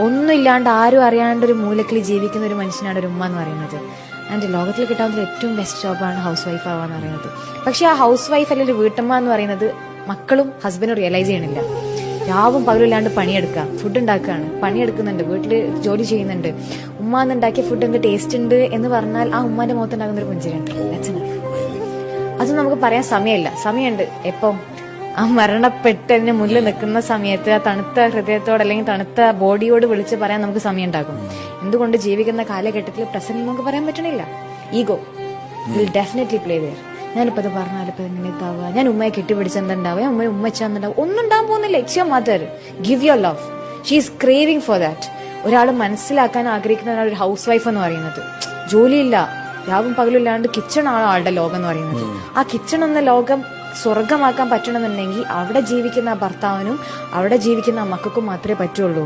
ഒന്നുമില്ലാണ്ട് ആരും അറിയാണ്ട് ഒരു മൂലക്കിൽ ജീവിക്കുന്ന ഒരു മനുഷ്യനാണ് ഒരു ഉമ്മ എന്ന് പറയുന്നത്. ആൻഡ് ലോകത്തിൽ കിട്ടാവുന്ന ഏറ്റവും ബെസ്റ്റ് ജോബാണ് ഹൗസ് വൈഫ് ആവാന്ന് പറയുന്നത്. പക്ഷെ ആ ഹൗസ് വൈഫ് അല്ലെങ്കിൽ ഒരു വീട്ടമ്മ എന്ന് പറയുന്നത് മക്കളും ഹസ്ബൻഡും റിയലൈസ് ചെയ്യണില്ല. രാവും പകലില്ലാണ്ട് പണിയെടുക്കുക, ഫുഡ് ഉണ്ടാക്കുകയാണ്, പണിയെടുക്കുന്നുണ്ട്, വീട്ടിൽ ജോലി ചെയ്യുന്നുണ്ട്. ഉമ്മ എന്നുണ്ടാക്കിയ ഫുഡ് എന്ത് ടേസ്റ്റ് ഉണ്ട് എന്ന് പറഞ്ഞാൽ ആ ഉമ്മാന്റെ മുഖത്ത് ഉണ്ടാകുന്ന ഒരു പുഞ്ചിരിയുണ്ട്. അത് നമുക്ക് പറയാൻ സമയമുണ്ട്. എപ്പം ആ മരണപ്പെട്ടതിന് മുന്നിൽ നിൽക്കുന്ന സമയത്ത് ആ തണുത്ത ഹൃദയത്തോട് അല്ലെങ്കിൽ തണുത്ത ബോഡിയോട് വിളിച്ച് പറയാൻ നമുക്ക് സമയം ഉണ്ടാകും. എന്തുകൊണ്ട് ജീവിക്കുന്ന കാലഘട്ടത്തിൽ പ്രസന്റ് നമുക്ക് പറയാൻ പറ്റണില്ല. Ego will definitely play there. ഞാനിപ്പോ അത് പറഞ്ഞാൽ ഇപ്പൊ എങ്ങനെ ഇതാവുക, ഞാൻ ഉമ്മയെ കെട്ടിപ്പിടിച്ച് എന്താണ്ടാവുക, ഉമ്മച്ചാന്നുണ്ടാവും, ഒന്നും ഉണ്ടാകാൻ പോകുന്നില്ല. It's your mother, give your love. She is craving for that. ഒരാൾ മനസ്സിലാക്കാൻ ആഗ്രഹിക്കുന്ന ഒരു ഹൗസ് വൈഫ് എന്ന് പറയുന്നത്. ജോലിയില്ല, രാവും പകലും ഇല്ലാണ്ട് കിച്ചൺ ആണ് ആളുടെ ലോകം എന്ന് പറയുന്നത്. ആ കിച്ചൺ എന്ന ലോകം സ്വർഗമാക്കാൻ പറ്റണമെന്നുണ്ടെങ്കിൽ അവിടെ ജീവിക്കുന്ന ഭർത്താവിനും അവിടെ ജീവിക്കുന്ന മക്കൾക്കും മാത്രമേ പറ്റുള്ളൂ.